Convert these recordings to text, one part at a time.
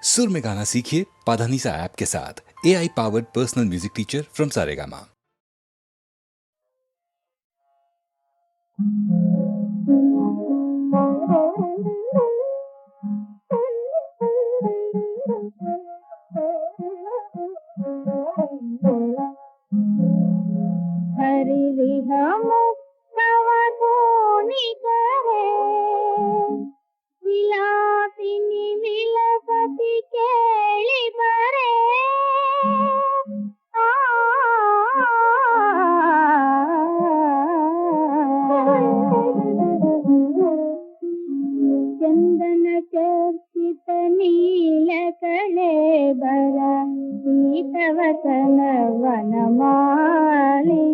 सुर में गाना सीखिए पाधानीसा ऐप के साथ। AI powered personal music teacher from Saregama. ವಿಲಾಸಿನಿ ವಿಲಸತಿ ಕೇಳಿ ಬರೆ ಚಂದನ ಚರ್ಚಿತ ನೀಲ ಕಳೆ ಬರ ಸೀತವಸನ ವನಮಾಲಿ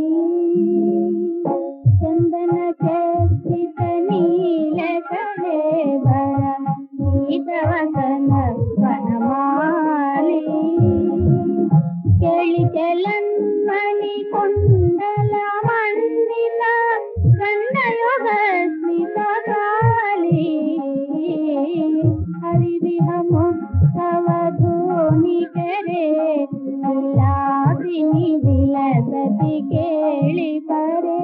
ಚಂದನ ಚರ್ಚಿತ ನೀಲ ಕಳೆ ಬರ ಸೀತವಸನ ವನಮಾಲಿ ಕೇಳಿ ಚಲನ್ಮಣಿ ಕುಂಡಲ ಮಂಡಿತ ಕನ್ನಯುಗ ಸ್ಮಿತ ಕಾಲಿ ಹರಿವಿಹ ಮುಕ್ತವ ಧೋನಿ ಕರೆ ವಿಲಾಸಿನಿ ವಿಲಸತಿ ಕೇಳಿ ಬರೆ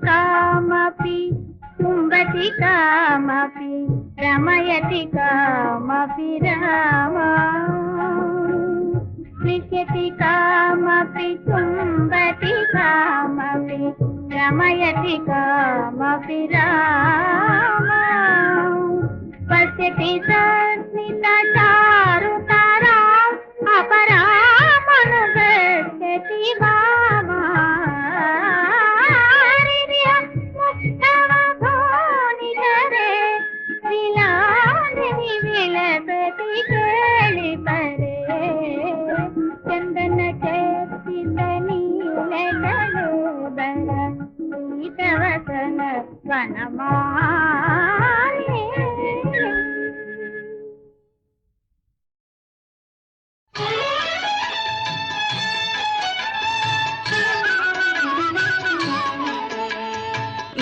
कामपि चुम्बति कामपि रमयति कामपि रामा लिख्यति कामपि चुम्बति कामपि रमयति कामपि रामा पश्यति सस्मिता चारुतारा अपरामनुगच्छति वामा ಕೇಳಿ ಬರೆ ಚಂದನ ಚರ್ಚಿತ ನೀಲಗಳು ಬರ ಸೀತವಸನ ವನಮಾಲೆ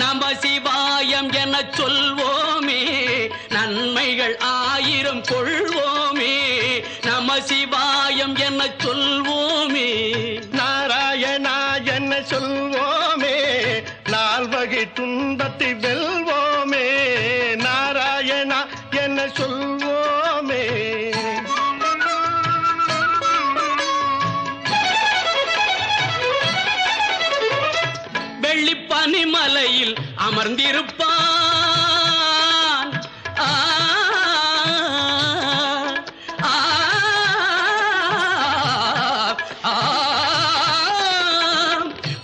நம சிவாயம் என சொல்வோமே, நன்மைகள் ஆயிரம் கொள்வோமே. நம சிவாயம் என சொல்வோமே, நாராயணா என்ன சொல்வோமே, நால்வகை துன்பத்தை வெல்வோமே. நாராயணா என்ன சொல்வோமே. வெள்ளிப்பனிமலையில் அமர்ந்திருப்பான்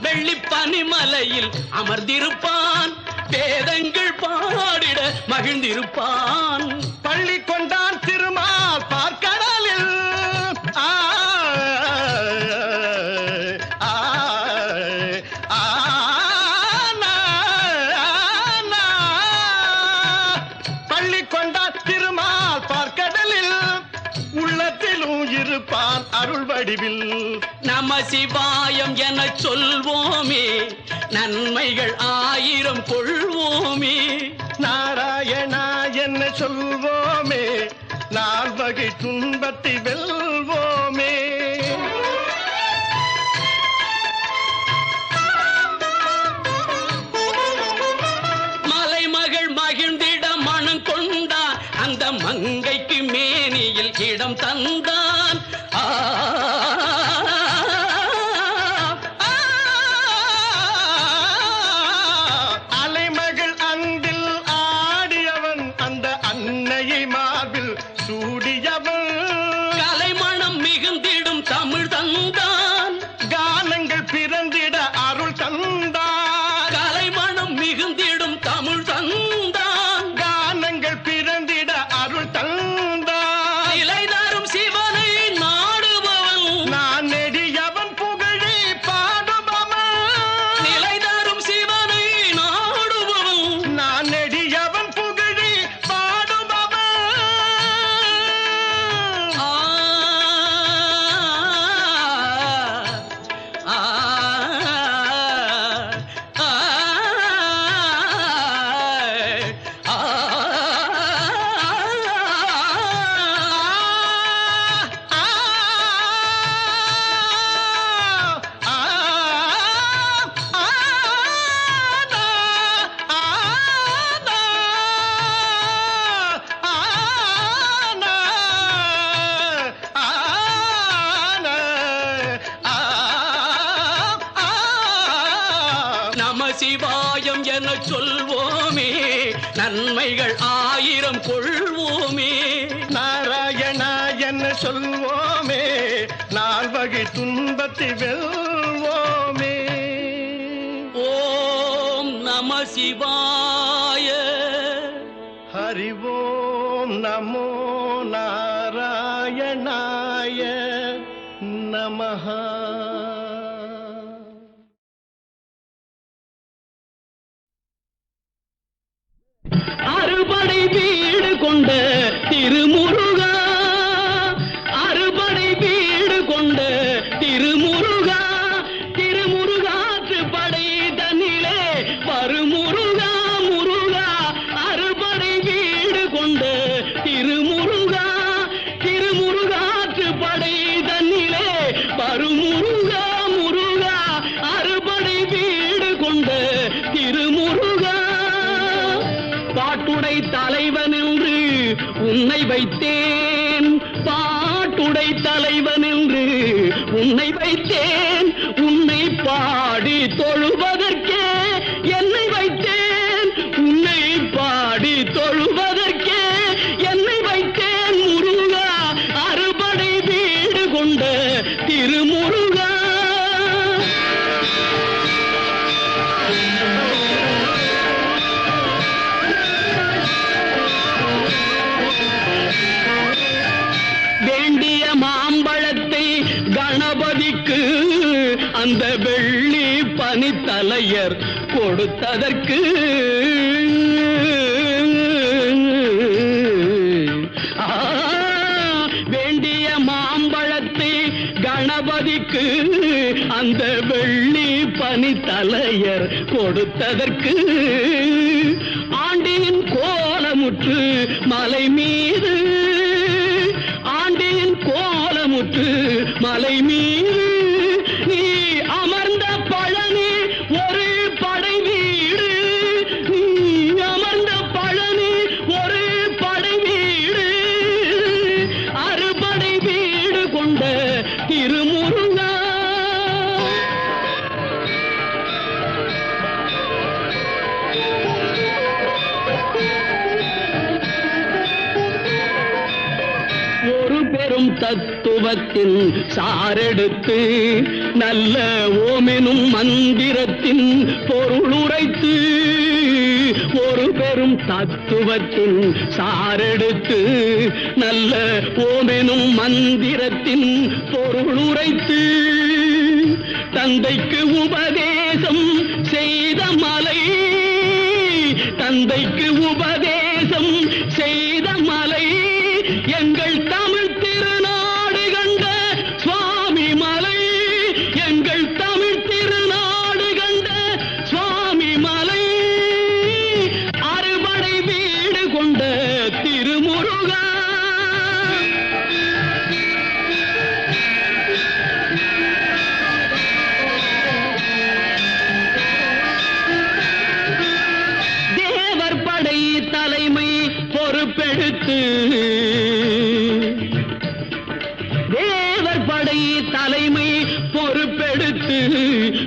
வெள்ளிப்பனிமலையில் அமர்ந்திருப்பான், வேதங்கள் பாடிட மகிழ்ந்திருப்பான். பள்ளி கொண்டான் திருமால் பார்க்கடலில் பள்ளி கொண்டான் திருமால் பார்க்கடலில் உள்ளத்திலும் இருப்பான் அருள்வடி வடிவில் நம சிவாயம் என சொல்வோமே, நன்மைகள் 1000 கொள்வோமே. நாராயணா என்ன சொல்வோமே, 4 வகை துன்பத்தை வெல்வோமே. மலைமகள் மகிழ்ந்திட மனம் கொண்டான், அந்த மங்கைக்கு மேனியில் இடம் தந்தான். அலைமகள் அன்பில் ஆடியவன், அந்த அன்னையை மார்பில் சூடியவன். கலைமணம் மிகுந்திடும் தமிழ் தந்தான், கானங்கள் பிறந்திட அருள் தந்தான். கலைமணம் மிகுந்திடும் தமிழ் தந்தான், கானங்கள் பிறந்திட அருள் தந்தான். நிலை தரும் சிவனை நாடுபவன், நான் நெடியவன் புகழி பாடுபவன். நிலை தரும் சிவனை நாடுபவன். நான் நெடியவன் புகழி பாடுபவன். ஆ, ஆ, ஆ, நம சிவாயம் என சொல்வோமே, நன்மைகள் 1000 கொள்வோமே. நாராயணா என்ன சொல்வோமே, 4 வகை துன்பத்தை வெல்வோமே. ஓம் நம சிவாய. ஹரி ஓம் நமோ நாராயணாய நமஹ. அறுபடை வீடு கொண்ட திருமுருகா, அறுபடை வீடு கொண்ட திருமுருகா, திருமுருகாற்று படை தன்னிலே வருமுருகா முருகா. அறுபடை வீடு கொண்ட திருமுருகா, திருமுருகாற்று படை தன்னிலே வருமுருகா முருகா. அறுபடை வீடு கொண்ட திருமுருகா, பாட்டுடை தலைவன் என்று உன்னை வைத்தேன், பாட்டுடை தலைவன் என்று உன்னை வைத்தேன். உன்னை பாடி தொழுவதற்கே என்னை வைத்தேன், உன்னை பாடி தொழுவதற்கே என்னை வைத்தேன் முருகா. அறுபடை வீடு கொண்ட திருமுருகா. வேண்டிய மாம்பழத்தை கணபதிக்கு அந்த வெள்ளி பனித்தலையர் கொடுத்ததற்கு, வேண்டிய மாம்பழத்தை கணபதிக்கு அந்த வெள்ளி பனித்தலையர் கொடுத்ததற்கு, ஆண்டியின் கோலமுற்று மலை மீது, ஆண்டியின் கோலமுற்று மலை மீது நீ அமர்ந்த பழனி ஒரு படை வீடு, நீ அமர்ந்த பழனி ஒரு படை வீடு. அறுபடை வீடு கொண்ட திருமுருகா. ஒரு பெரும் தத்துவத்தின் சாரெடுத்து, நல்ல ஓமெனும் மந்திரத்தின் பொருள் உரைத்து, ஒரு பெரும் தத்துவத்தின் சாரெடுத்து, நல்ல ஓமெனும் மந்திரத்தின் பொருள் உரைத்து, தந்தைக்கு உபதேசம் செய்த மலை, தந்தைக்கு உபதேசம் செய்த மலை, எங்கள் தமிழ் திருநாடு கண்ட சுவாமி பழுத்து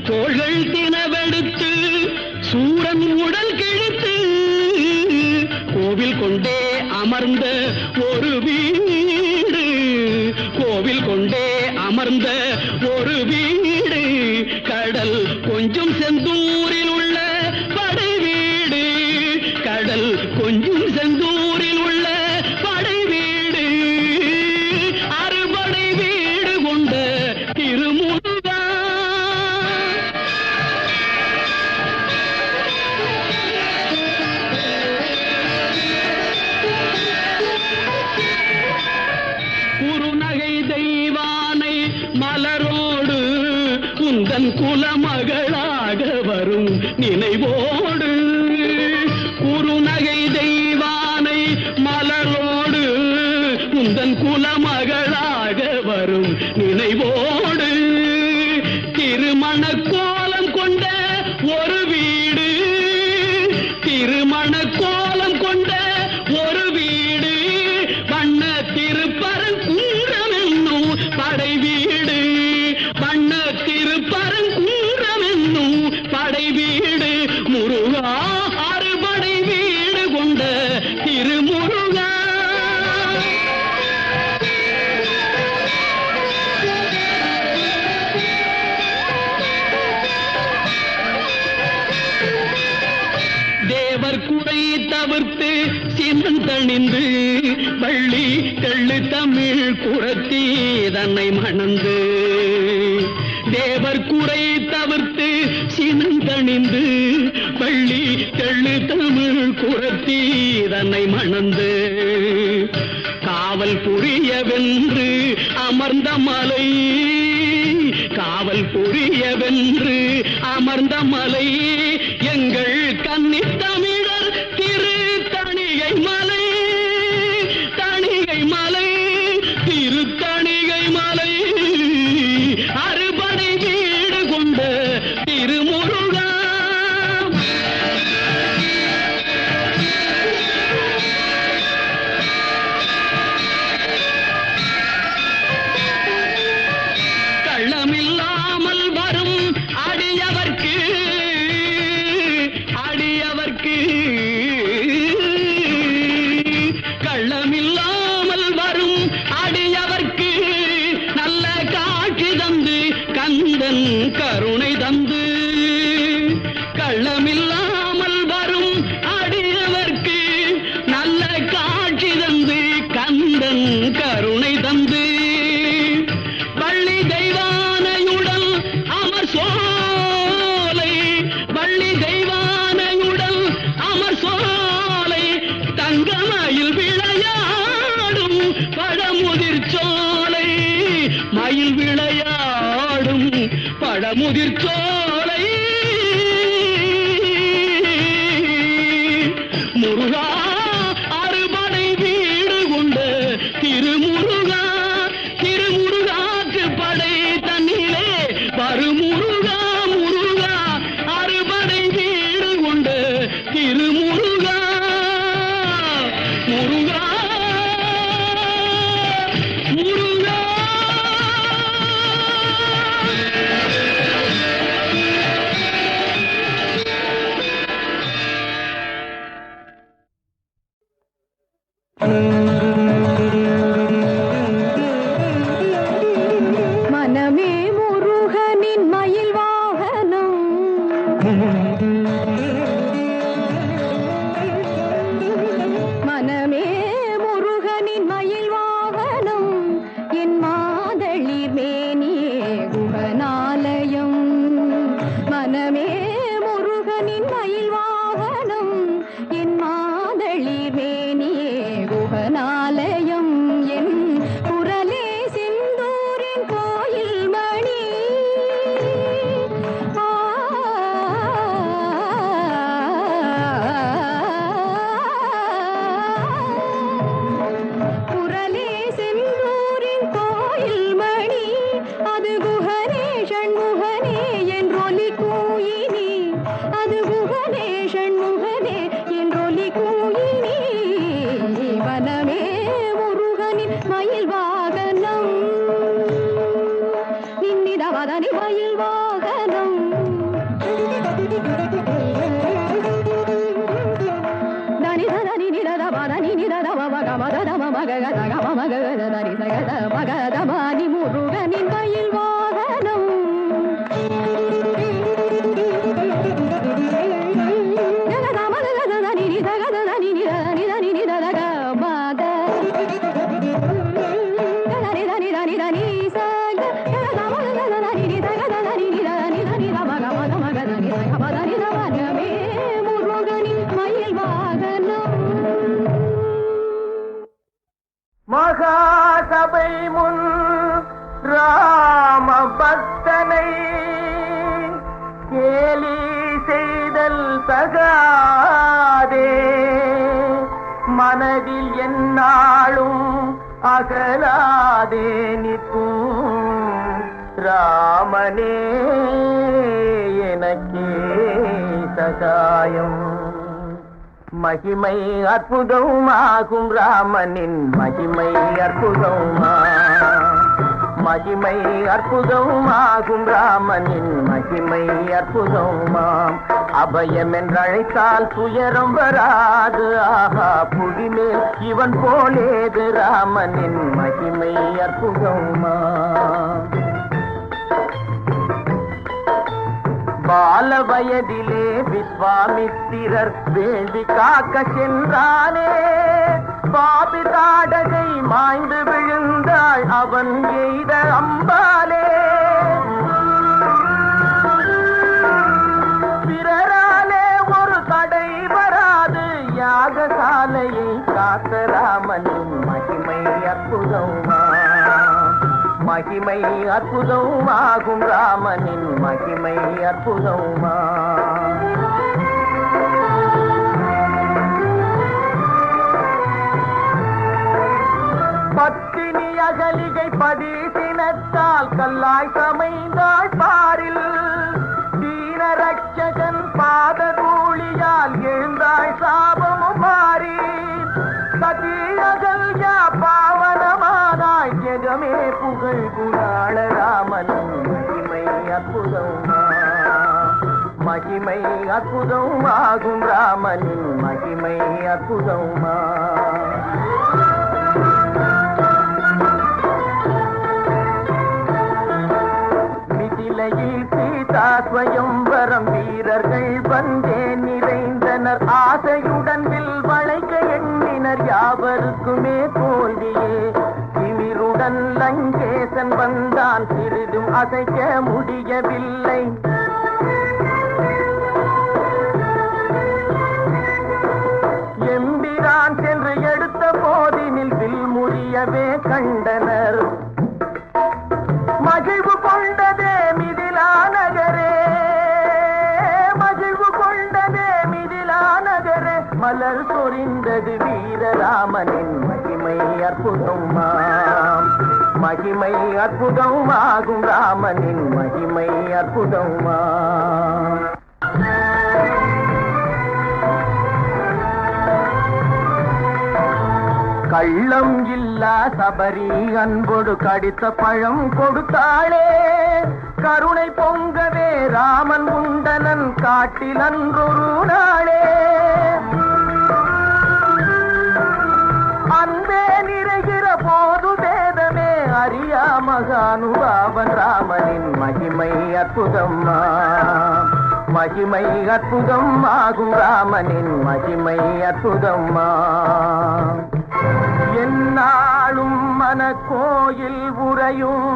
தோள்கள் தினவெடுத்து சூரன் உடல் கிழித்து கோவில் கொண்டே அமர்ந்த ஒரு வீடு, கோவில் கொண்டே அமர்ந்த ஒரு வீடு, கடல் கொஞ்சம் செந்தூரில் உள்ள படை வீடு, கடல் கொஞ்சம் செந்தூரில் உள்ள படை வீடு, அறுபடை வீடு கொண்ட திருமுருகா. குறுநகை தெய்வானை மலரோடு உந்தன் குலமகளாக வரும் நினைவோடு, குறுநகை தெய்வானை மலரோடு உந்தன் குலமகளாக வரும் நினைவோடு, திருமண கோலம் கொண்ட ஒரு வீடு, திருமண கோலம் கொண்ட ஒரு வீடு, வண்ண திருப்பரங்குன்றம் என்னும் படை வீடு, வண்ண திருப்பரங்குன்றம் என்னும் படை வீடு, முருகா அறுபடை வீடு கொண்ட திருமுருகா. தேவர் குறை தவிர்த்து சினந்தணிந்து வள்ளி தெள்ளு தமிழ் குரத்தி தன்னை மணந்து, தேவர் குறை தவிர்த்து சினந்தணிந்து வள்ளி தெள்ளு தமிழ் குரத்தி தன்னை மணந்து, காவல் புரியவென்று அமர்ந்த மலை, காவல் புரியவென்று அமர்ந்த மலை, எங்கள் கன்னித் தமிழர் திரு தணிகை மலை, தணிகை மலை, திரு தணிகை மலை, அறுபடை வீடு கொண்ட திருமுருகா. கள்ளமில்லாமல் வரும் அடியவர்க்கு, அடியவர்க்கு, கள்ளமில்லாமல் வரும் அடியவர்க்கு நல்ல காட்சி தந்து கந்தன் கருணை தந்து, கள்ளமில்லாமல் வரும் அடியவர்க்கு நல்ல காட்சி தந்து கந்தன் கருணை தந்து, வள்ளி தெய்வானையுடன் அமர் சோலை, வள்ளி தெய்வானையுடன் அமர் சோலை, தங்கமயில் விளையாடும் பழமுதிர் சோலை, மயில் விளையாடும் பழமுதிர் சோலை, முருகா அறுபடை வீடு கொண்ட திருமுருகா, திருமுருகாக்கு படை தன்னிலே வருமுருகா, முருகா அறுபடை வீடு கொண்ட திருமுருகா, முருகா முருகா. மனமே முருகனின் மயில் வாகனம், மனமே முருகனின் மயில் வாகனம், என் மாதளிர் மேனியே குகனாலயம், மனமே முருகனின் மயில் வாகனம், என் மாதளிர் மேனியே குகனாலயம், என் குரலே செந்தூரின் கோயில் மணி, குரலே செந்தூரின் கோயில் மணி, அது குஹனே ஷண்முகனே என்றொலி கூயினே, மயில் வாகனம் தனி தனி நிரத பதனி நிரத மக மத மக தக மக தனி சகத மகதமானி முருகனின் மயில் வாகனம் மகாசபை முன் ராம பக்தனை கேலி செய்தல் தகாதே மனதில் என்னாலும் அகலாதே நிற்கும் ராமனே எனக்கே சகாயம் மகிமை அற்புதமாகும் ராமனின் மகிமை அற்புதமா மகிமை அற்புதமாகும் ராமனின் மகிமை அற்புதமாம் அபயம் என்றழைத்தால் துயரம் வராது ஆஹா புடிமேல் இவன் போலேது ராமனின் மகிமை அற்புதமா பால வயதிலே விஸ்வாமித்திரர் வேள்வி காக்க சென்றானே பாபி தாடகை மாய்ந்து விழுந்தாள் அவன் எய்த அம்பாலே பிறராலே ஒரு தடை வராது யாகசாலையை காத்த ராமனின் மகிமை அற்புதமா மகிமை அற்புதமாகும் ராமனின் மகிமை அற்புதமா பத்தினி அகலிகை பதிசினத்தால் கல்லாய் சமைந்தாள் பாரில் தீனரட்சகன் பாததூளியால் எழுந்தாள் சாபமும் மாறி சதி அகல்யா பாவனமானாய் ஜெகமே புகழ் குணாள ராமனின் மகிமை அற்புதமா மகிமை அற்புதமாகும் ராமனின் மகிமை அற்புதமா மிதிலையில் சீதா ஸ்வயம்வரம் வீரர்கள் வந்தே நிறைந்தனர் ஆசையுடன் வில் வளைக்க எண்ணினர் யாவருக்குமே தோல்வியே திமிருடன் லங்கேசன் வந்தான் சிறிதும் அசைக்க முடியவில்லை எம்பிரான் சென்று எடுத்த போதினில் வில் முறியவே கண்டனர் மகிழ்வு கொண்டதே மிதிலா நகரே மகிழ்வு கொண்டதே மிதிலா நகரே மலர் சொரிந்தது வீரராமனின் மகிமை அற்புதமாம் மகிமை அற்புதமாகும் ராமனின் மகிமை அற்புதமா கள்ளம் இல்லா சபரி அன்போடு கடித்த பழம் கொடுத்தாளே கருணை பொங்கவே ராமன் உண்டனன் காட்டில் அன்றொரு நாளே அன்பே நிறைகிற போது வேதமே அறியா மகானுபாவன் ராமனின் மகிமை அற்புதமா மகிமை அற்புதம் ஆகும் ராமனின் மகிமை அற்புதமா என்னாலும் மனக்கோயில் உறையும்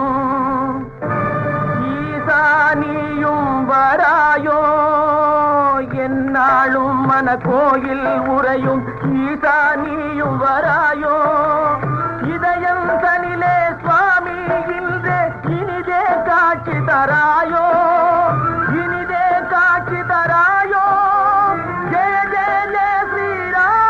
ஈசானியும் வராயோ என்னாலும் மனக்கோயில் உறையும் ஈசானியும் வராயோ இதயம் தனிலே சுவாமி இன்றே இனிதே காட்சி தராயோ இனிதே காட்சி தராயோ ஜெய ஜெய ஜெய ஸ்ரீராம்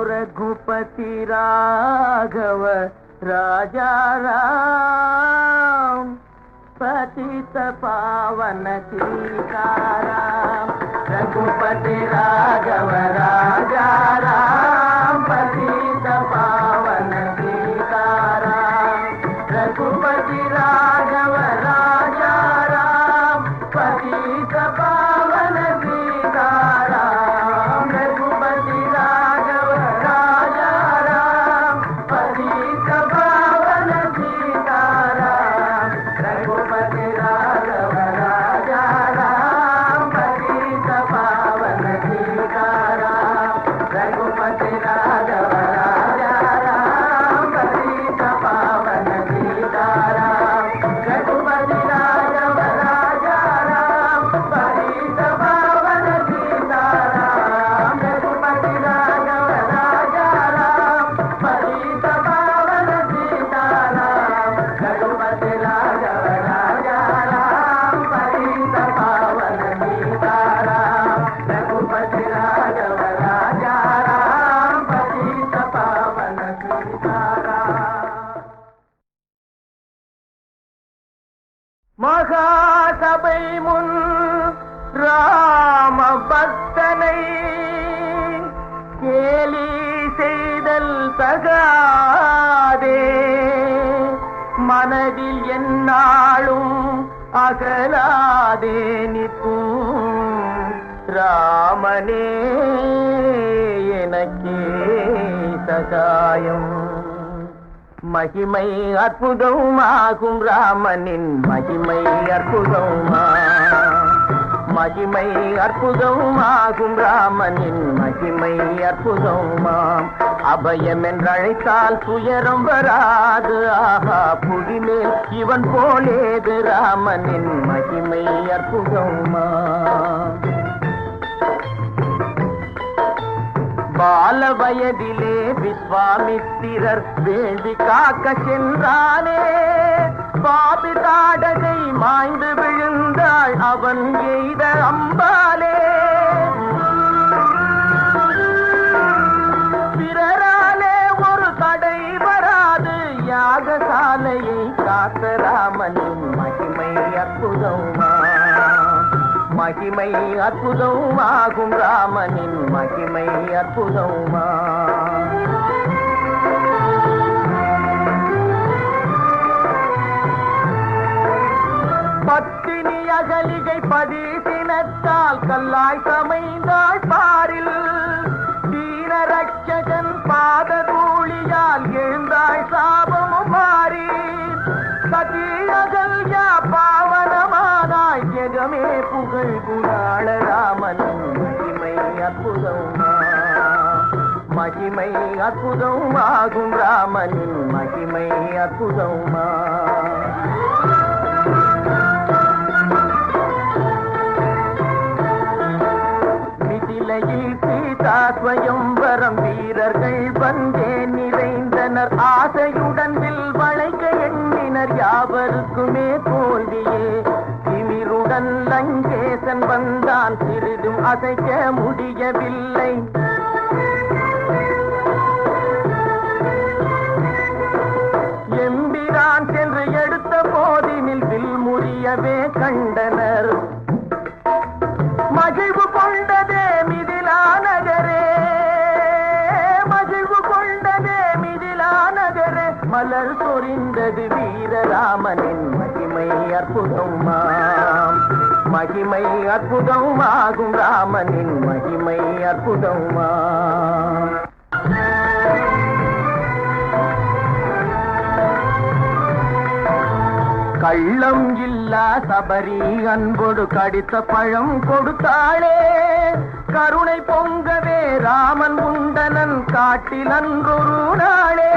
रघुपति राघव राजा राम पतित पावन सीताराम रघुपति राघव राजा राम पतित पावन सीताराम रघुपति राघव राजा राम पतित पावन सीताराम रघुपति राघव राजा राम पतित पावन सीताराम रघुपति राघव राजा राम पतित पावन सीताराम रघुपति राघव राजा राम पतित पावन सीताराम रघुपति राघव राजा राम पतित पावन सीताराम रघुपति राघव राजा राम पतित पावन सीताराम रघुपति राघव राजा राम पतित पावन सीताराम रघुपति राघव राजा राम पतित पावन सीताराम மகாசபை முன் ராம பக்தனை கேலி செய்தல் தகாதே மனதில் எந்நாளும் அகலாதே நிற்கும் ராமனே எனக்கே சகாயம் மகிமை அற்புதமாகும் ராமனின் மகிமை அற்புதமா மகிமை அற்புதமாகும் ராமனின் மகிமை அற்புதமாம் அபயம் என்றழைத்தால் துயரம் வராது ஆஹா புவிமேல் இவன் போலேது ராமனின் மகிமை அற்புதமா பால வயதிலே விஸ்வாமித்திரர் வேள்வி காக்க சென்றானே பாபி தாடகை மாய்ந்து விழுந்தாள் அவன் எய்த அம்பாலே பிறராலே ஒரு தடை வராது யாகசாலையை காத்த ராமனின் மகிமை அற்புதமா மகிமை அற்புதமாகும் ராமனின் மகிமை அற்புதமா பத்தினி அகலிகை பதிசினத்தால் கல்லாய் சமைந்தாள் பாரில் தீன ரட்சகன் பாததூளியால் எழுந்தாள் சாபமும் மாறி சதி அகல்யா பாவனமானாய் ஜெகமே புகழ் குணாள ராமனின் மகிமை அற்புதமா மகிமை அற்புதமாகும் ராமனின் மகிமை அற்புதமா மிதிலையில் சீதா ஸ்வயம்வரம் வீரர்கள் வந்தே நிறைந்தனர் ஆசையுடன் வில் வளைக்க எண்ணினர் யாவருக்குமே தோல்வியே திமிருடன் லங்கேசன் வந்தான் சிறிதும் அசைக்க முடியவில்லை எம்பிரான் சென்று எடுத்த போதினில் வில் முறியவே கண்டனர் மகிழ்வு கொண்டதே மிதிலா நகரே மகிழ்வு கொண்டதே மிதிலா நகரே மலர் சொரிந்தது வீரராமனின் மகிமை அற்புதமாம் மகிமை அற்புதமாகும் ராமனின் மகிமை அற்புதமாம் கள்ளம் இல்லா சபரி அன்போடு கடித்த பழம் கொடுத்தாளே கருணை பொங்கவே ராமன் உண்டனன் காட்டில் அன்றொரு நாளே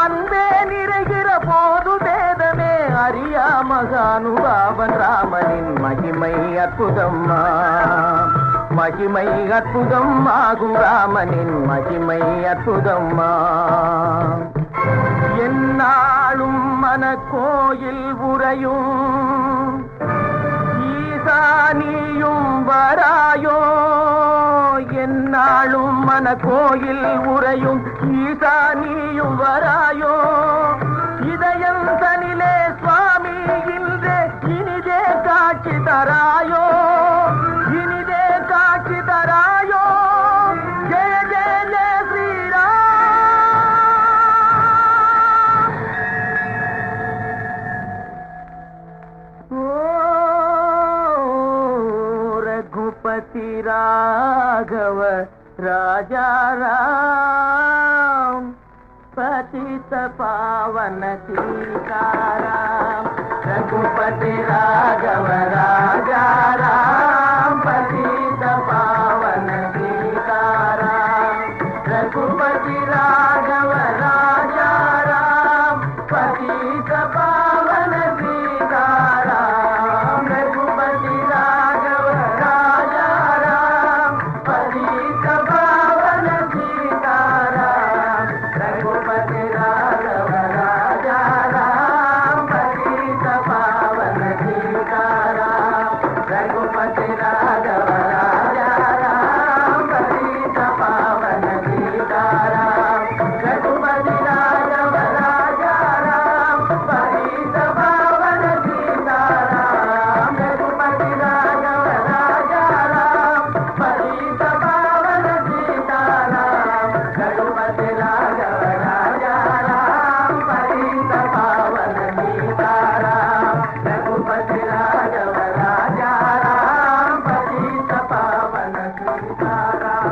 அன்பே நிறைகிற போது வேதமே அறியா மகானுபாவன் ராமனின் மகிமை அற்புதமா மகிமை அற்புதம் ஆகும் ராமனின் மகிமை அற்புதமா என்னாலும் மனக்கோயில் உறையும் ஈசானியும் வராயோ என்னாலும் மனக்கோயில் உறையும் ஈசானியும் வராயோ இதயம் தனிலே சுவாமி இன்றே இனிதே காட்சி காட்சி தராயோ இனிதே காட்சி தராயோ ஜெய ஜெய ஜெய ஸ்ரீராம். ஓ ரகுபதி ராகவ ராஜா ராம் पतित पावन सीताराम. रघुपति राघव राजा राम पतित पावन सीताराम. रघुपति राघव राजा राम पतित पावन सीताराम. रघुपति राघव राजा राम पतित पावन सीताराम. रघुपति राघव राजा राम पतित पावन सीताराम. रघुपति राघव राजा राम पतित पावन सीताराम. रघुपति राघव राजा राम पतित पावन सीताराम. रघुपति राघव राजा राम पतित पावन सीताराम. रघुपति राघव राजा राम पतित पावन सीताराम. रघुपति राघव राजा राम पतित पावन सीताराम.